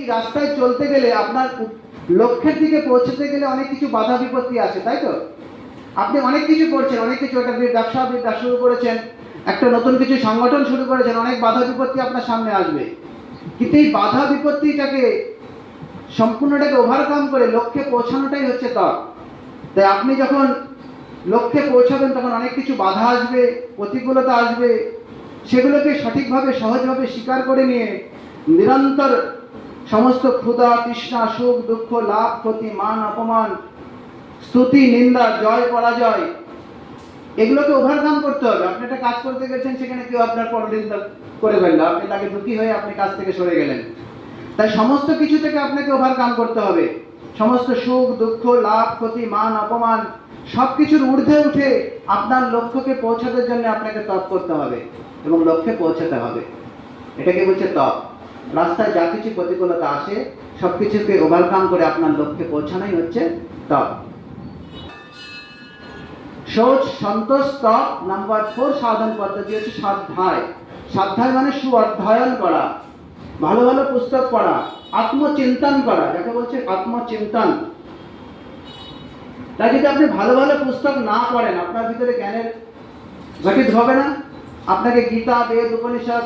এই রাস্তায় চলতে গেলে আপনার লক্ষ্যের দিকে পৌঁছতে গেলে অনেক কিছু বাধা বিপত্তি আসে, তাই তো? আপনি অনেক কিছু করছেন, অনেক কিছু, একটা ব্যবসা শুরু করেছেন, একটা নতুন কিছু সংগঠন শুরু করেছেন, অনেক বাধা বিপত্তি আপনার সামনে আসবে। কিন্তু এই বাধা বিপত্তিটাকে সম্পূর্ণটাকে ওভারকাম করে লক্ষ্যে পৌঁছানোটাই হচ্ছে তপ। তাই আপনি যখন লক্ষ্যে পৌঁছাবেন তখন অনেক কিছু বাধা আসবে, প্রতিকূলতা আসবে, সেগুলোকে সঠিকভাবে সহজভাবে স্বীকার করে নিয়ে নিরন্তর সমস্ত ক্ষুধা তৃষ্ণা সুখ দুঃখ লাভ ক্ষতি মান অপমান স্তুতি নিন্দা জয় পরাজয় এগুলোকে ওভারকাম করতে হবে। আপনি একটা কাজ করতে গেছেন, সেখানে কেউ আপনার পরনিন্দা করে ফেললো, আপনি তাকে দুঃখী হয়ে আপনি কাজ থেকে সরে গেলেন। তাই সমস্ত কিছু থেকে আপনাকে ওভারকাম করতে হবে। সমস্ত সুখ দুঃখ লাভ ক্ষতি মান অপমান সবকিছুর ঊর্ধ্বে উঠে আপনার লক্ষ্যকে পৌঁছাতে জন্য আপনাকে তপ করতে হবে এবং লক্ষ্যে পৌঁছাতে হবে। এটাকে বলছে তপ। রাস্তায় যা কিছু প্রতিকূলতা আসে সবকিছুকে ওভারকাম করে আপনার লক্ষ্যে পৌঁছানোই হচ্ছে তপ। শৌচ সন্তোষ তপ। নাম্বার 4 সাধন পদ্ধতি হচ্ছে স্বাধ্যায়। স্বাধ্যায় মানে সুঅধ্যয়ন করা, ভালো ভালো পুস্তক পড়া, আত্মচিন্তন করা, যাকে বলছে আত্মচিন্তন। তাই যদি আপনি ভালো ভালো পুস্তক না পড়েন আপনার ভিতরে জ্ঞানের ঘটিত হবে না। আপনাকে গীতা বেদ উপনিষদ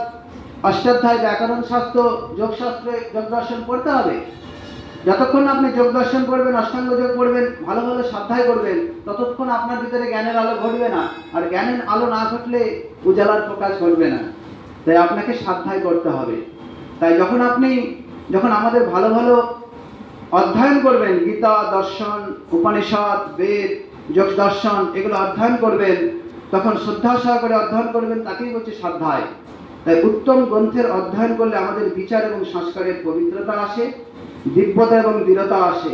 অষ্টাধ্যায় ব্যাকরণ শাস্ত্র যোগশাস্ত্রে যোগ দর্শন পড়তে হবে। যতক্ষণ আপনি যোগ দর্শন করবেন অষ্টাঙ্গ যোগ পড়বেন ভালো ভালো স্বাধ্যায় করবেন ততক্ষণ আপনার ভিতরে জ্ঞানের আলো ঘটবে না। আর জ্ঞানের আলো না ঘটলে উজালার প্রকাশ ঘটবে না। তাই আপনাকে স্বাধ্যায় করতে হবে। তাই যখন আমাদের ভালো ভালো অধ্যয়ন করবেন, গীতা দর্শন উপনিষদ বেদ যোগ দর্শন এগুলো অধ্যয়ন করবেন, তখন শ্রদ্ধা সহকারে অধ্যয়ন করবেন, তাকেই বলছে স্বাধ্যায়। তাই উত্তম গ্রন্থের অধ্যয়ন করলে আমাদের বিচার এবং সংস্কারের পবিত্রতা আসে, দিব্যতা এবং দৃঢ়তা আসে।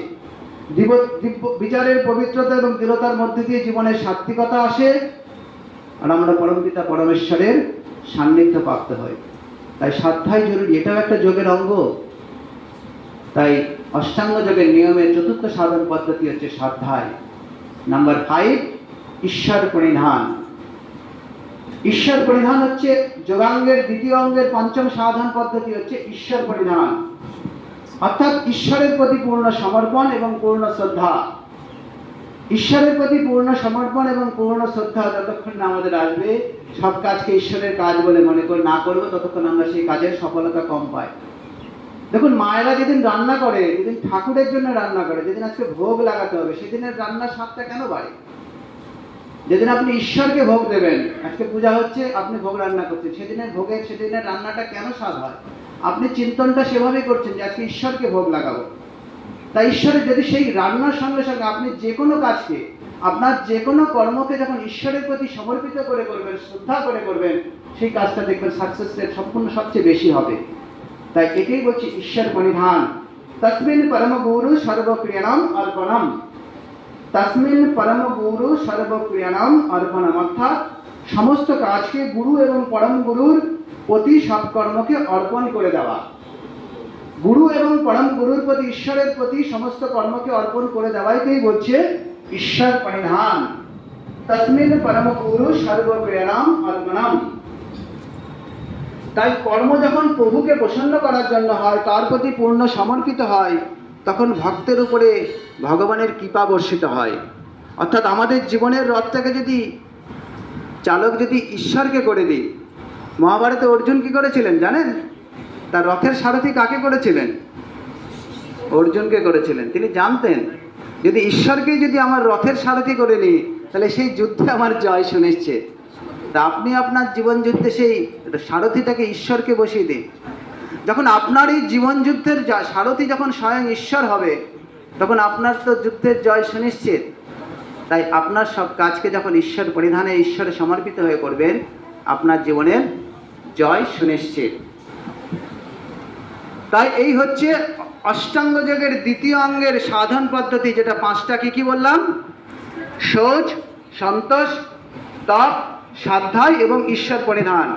বিচারের পবিত্রতা এবং দৃঢ়তার মধ্যে দিয়ে জীবনের সাত্বিকতা আসে, আর আমরা পরমপিতা পরমেশ্বরের সান্নিধ্য প্রাপ্ত হই। তাই স্বাধ্যায় জরুরি, এটাও একটা যোগের অঙ্গ। তাই অষ্টাঙ্গ যোগের নিয়মের চতুর্থ সাধন পদ্ধতি হচ্ছে স্বাধ্যায়। নাম্বার 5 ঈশ্বর পরিধান। ঈশ্বর পরিধান হচ্ছে যোগাঙ্গের দ্বিতীয় অঙ্গের পঞ্চম সাধন পদ্ধতি হচ্ছে ঈশ্বর পরিধান, অর্থাৎ ঈশ্বরের প্রতি পূর্ণ সমর্পণ এবং পূর্ণ শ্রদ্ধা। ঈশ্বরের প্রতি পূর্ণ সমর্পণ এবং পূর্ণ শ্রদ্ধা যতক্ষণ না আমাদের আসবে, সব কাজকে ঈশ্বরের কাজ বলে মনে করে না করবো, ততক্ষণ আমরা সেই কাজের সফলতা কম পাই। দেখুন, মায়েরা যেদিন রান্না করে, যেদিন ঠাকুরের জন্য রান্না করে, যেদিন আজকে ভোগ লাগাতে হবে, সেদিনের রান্নার স্বাদটা কেন বাড়ে? যেদিন আপনি ঈশ্বরকে ভোগ দেবেন, আজকে পূজা হচ্ছে, আপনি ভোগ রান্না করছেন, সেদিনের রান্নাটা কেন স্বাদ হয়? আপনি চিন্তনটা সেভাবেই করছেন যে আজকে ঈশ্বরকে ভোগ লাগাবো। তাই ঈশ্বরের যদি সেই রান্নার সঙ্গে সঙ্গে আপনি যে কোনো কাজকে, আপনার যে কোনো কর্মকে যখন ঈশ্বরের প্রতি সমর্পিত করে করবেন, শ্রদ্ধা করে করবেন, সেই কাজটা দেখবেন সাকসেস রেট সম্পূর্ণ সবচেয়ে বেশি হবে। তাই একেই বলছি ঈশ্বর পরিধান। তস্মিন পরম গুরু সর্বক্রিয়াণাম অর্পণম। তস্মিন পরম গুরু সর্বক্রিয়াণাম অর্পণম, অর্থাৎ সমস্ত কাজকে গুরু এবং পরম গুরুর প্রতি সব কর্মকে অর্পণ করে দেওয়া। গুরু এবং পরম গুরুর প্রতি, ঈশ্বরের প্রতি সমস্ত কর্মকে অর্পণ করে দেওয়াইকেই বলছে ঈশ্বর পরিধান। তস্মিন পরম গুরু সর্বক্রিয়াণাম অর্পণম। তাই কর্ম যখন প্রভুকে প্রসন্ন করার জন্য হয়, তার প্রতি পূর্ণ সমর্পিত হয়, তখন ভক্তের উপরে ভগবানের কৃপা বর্ষিত হয়। অর্থাৎ আমাদের জীবনের রথটাকে যদি চালক যদি ঈশ্বরকে করে দিই, মহাভারতে অর্জুন কি করেছিলেন জানেন? তার রথের সারথি কাকে করেছিলেন? অর্জুনকে করেছিলেন। তিনি জানতেন যদি ঈশ্বরকেই যদি আমার রথের সারথি করে নিই, তাহলে সেই যুদ্ধে আমার জয় সুনিশ্চিত। তা আপনি আপনার জীবন যুদ্ধে সেই সারথিটাকে ঈশ্বরকে বসিয়ে দিন। যখন আপনার এই জীবন যুদ্ধের সারথি যখন স্বয়ং ঈশ্বর হবে, তখন আপনার তো যুদ্ধের জয় সুনিশ্চিত। তাই আপনার সব কাজকে যখন ঈশ্বর পরিধানে, ঈশ্বরে সমর্পিত হয়ে করবেন, আপনার জীবনের জয় সুনিশ্চিত। তাই এই হচ্ছে অষ্টাঙ্গ যোগের দ্বিতীয় অঙ্গের সাধন পদ্ধতি, যেটা 5টা কি বললাম? শৌচ, সন্তোষ, তপ, স্বাধ্যায় এবং ঈশ্বর পরিধান।